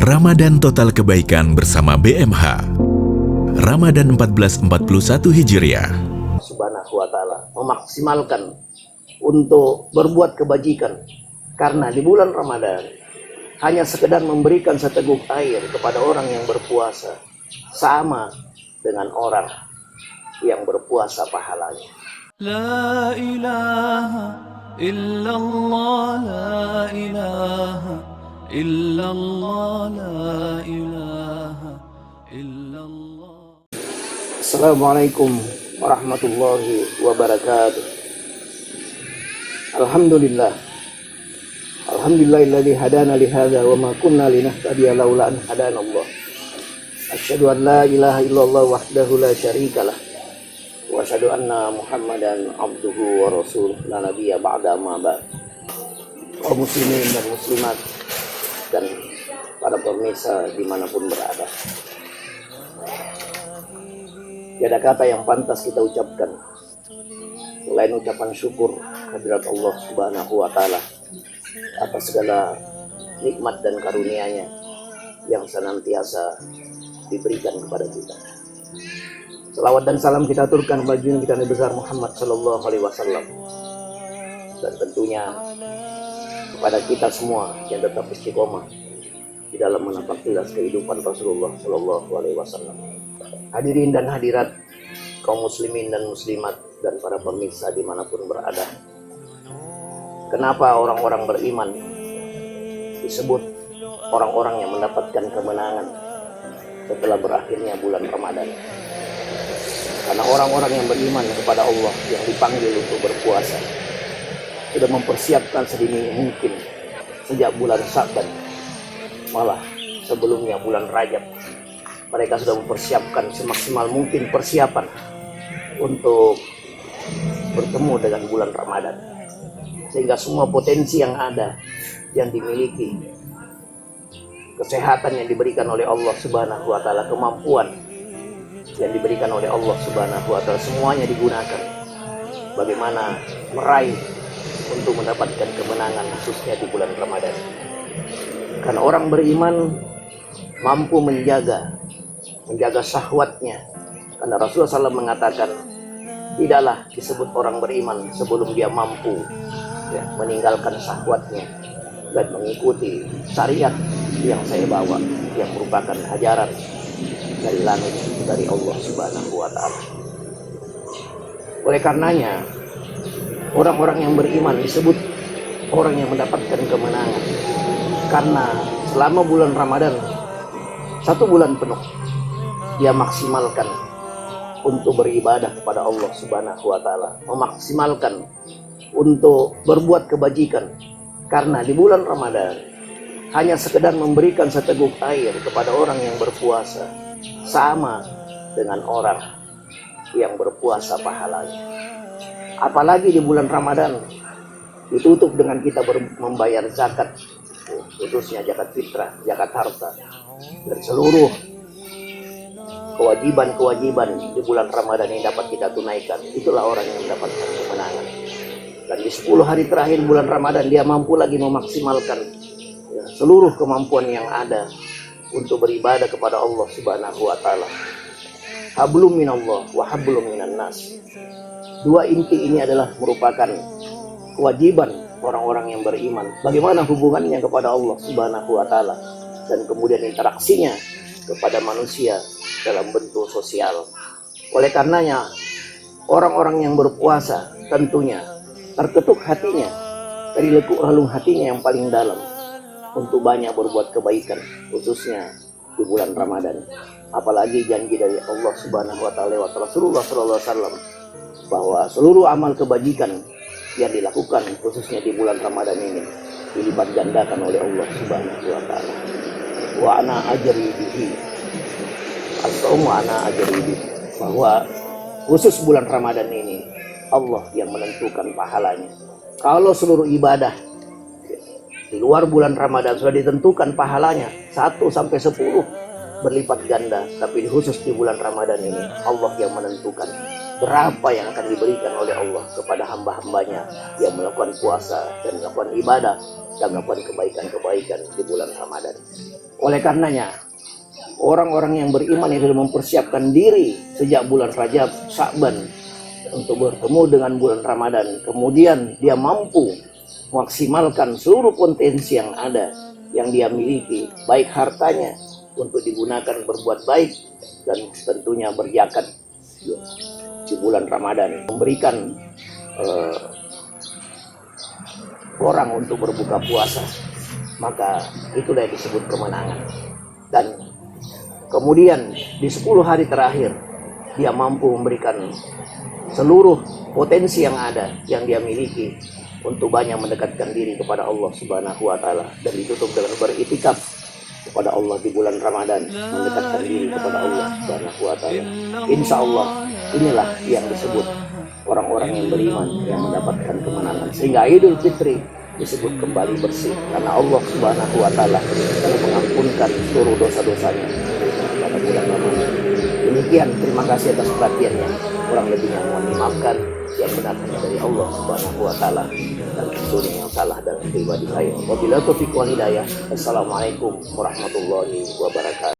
Ramadan Total Kebaikan bersama BMH. Ramadan 1441 Hijriah. Subhanahu wa ta'ala memaksimalkan untuk berbuat kebajikan, karena di bulan Ramadan hanya sekedar memberikan seteguk air kepada orang yang berpuasa sama dengan orang yang berpuasa pahalanya. La ilaha illallah, la ilaha illallah, la ilaha illallah. Assalamualaikum warahmatullahi wabarakatuh. Alhamdulillahilladzi hadana li hadza wa ma kunna linahtadiya laula an hadana Allah. Asyhadu an la ilaha illallah wahdahu la syarikalah wa asyhadu anna Muhammadan abduhu wa rasuluh la nabiyya ba'da ma ba'd. Kaum muslimin dan muslimat dan para pemirsa dimanapun berada, tiada kata yang pantas kita ucapkan selain ucapan syukur kehadirat Allah Subhanahu wa ta'ala atas segala nikmat dan karunia-Nya yang senantiasa diberikan kepada kita. Selawat dan salam kita aturkan bagi Nabi kita besar Muhammad sallallahu alaihi wasallam, dan tentunya kepada kita semua yang tetap istiqomah di dalam menapak tilas kehidupan Rasulullah sallallahu alaihi wasallam. Hadirin dan hadirat, kaum muslimin dan muslimat dan para pemirsa dimanapun berada, kenapa orang-orang beriman disebut orang-orang yang mendapatkan kemenangan setelah berakhirnya bulan Ramadan? Karena orang-orang yang beriman kepada Allah yang dipanggil untuk berpuasa sudah mempersiapkan sedini mungkin sejak bulan Sa'ban, malah sebelumnya bulan Rajab. Mereka sudah mempersiapkan semaksimal mungkin persiapan untuk bertemu dengan bulan Ramadan, sehingga semua potensi yang ada, yang dimiliki, kesehatan yang diberikan oleh Allah Subhanahu wa ta'ala, kemampuan yang diberikan oleh Allah Subhanahu wa ta'ala, semuanya digunakan bagaimana meraih untuk mendapatkan kemenangan khususnya di bulan Ramadan. Karena orang beriman mampu menjaga syahwatnya. Karena Rasulullah SAW mengatakan, tidaklah disebut orang beriman sebelum dia mampu meninggalkan syahwatnya dan mengikuti syariat yang saya bawa, yang merupakan ajaran dari langit, dari Allah Subhanahu wa ta'ala. Oleh karenanya, orang-orang yang beriman disebut orang yang mendapatkan kemenangan, karena selama bulan Ramadan, 1 bulan penuh, dia maksimalkan untuk beribadah kepada Allah Subhanahu wa ta'ala, memaksimalkan untuk berbuat kebajikan. Karena di bulan Ramadan hanya sekedar memberikan seteguk air kepada orang yang berpuasa sama dengan orang yang berpuasa pahalanya. Apalagi di bulan Ramadan ditutup dengan kita membayar zakat, khususnya zakat fitrah, zakat harta, dan seluruh kewajiban-kewajiban di bulan Ramadan yang dapat kita tunaikan. Itulah orang yang mendapatkan kemenangan. Dan di 10 hari terakhir bulan Ramadan dia mampu lagi memaksimalkan seluruh kemampuan yang ada untuk beribadah kepada Allah Subhanahu wa ta'ala. Hablum minallah wa hablum minan nas. 2 inti ini adalah merupakan kewajiban orang-orang yang beriman. Bagaimana hubungannya kepada Allah Subhanahu wa ta'ala, dan kemudian interaksinya kepada manusia dalam bentuk sosial. Oleh karenanya, orang-orang yang berpuasa tentunya terketuk hatinya dari lekuk relung hatinya yang paling dalam untuk banyak berbuat kebaikan, khususnya di bulan Ramadan. Apalagi janji dari Allah Subhanahu wa ta'ala lewat Rasulullah sallallahu alaihi wasallam bahwa seluruh amal kebajikan yang dilakukan khususnya di bulan Ramadan ini dilipat gandakan oleh Allah Subhanahu wa ta'ala. Wa ana ajri bihi, as-saumu ana ajri bihi, bahwa khusus bulan Ramadan ini Allah yang menentukan pahalanya. Kalau seluruh ibadah di luar bulan Ramadan sudah ditentukan pahalanya 1 sampai 10, berlipat ganda, tapi khusus di bulan Ramadan ini Allah yang menentukan berapa yang akan diberikan oleh Allah kepada hamba-hambanya yang melakukan puasa dan melakukan ibadah dan melakukan kebaikan-kebaikan di bulan Ramadan. Oleh karenanya, orang-orang yang beriman yang sudah mempersiapkan diri sejak bulan Rajab, Sya'ban untuk bertemu dengan bulan Ramadan, kemudian dia mampu memaksimalkan seluruh potensi yang ada, yang dia miliki, baik hartanya untuk digunakan berbuat baik dan tentunya berzakat di bulan Ramadan, memberikan orang untuk berbuka puasa, maka itulah yang disebut kemenangan. Dan kemudian di 10 hari terakhir dia mampu memberikan seluruh potensi yang ada, yang dia miliki untuk banyak mendekatkan diri kepada Allah Subhanahu wa taala, dan ditutup dengan beritikaf kepada Allah di bulan Ramadan, mendekatkan diri kepada Allah Subhanahu wa taala. Insya Allah inilah yang disebut orang-orang yang beriman yang mendapatkan kemenangan, sehingga Idul Fitri disebut kembali bersih karena Allah Subhanahu wa taala telah mengampunkan seluruh dosa-dosanya pada bulan Ramadan. Demikian, terima kasih atas perhatiannya. Kurang lebihnya mohon dimaafkan, yang benar hanya dari Allah Subhanahu wa taala, dan tentunya yang salah dan pribadi saya. Wabillahi taufiq wal hidayah. Assalamualaikum warahmatullahi wabarakatuh.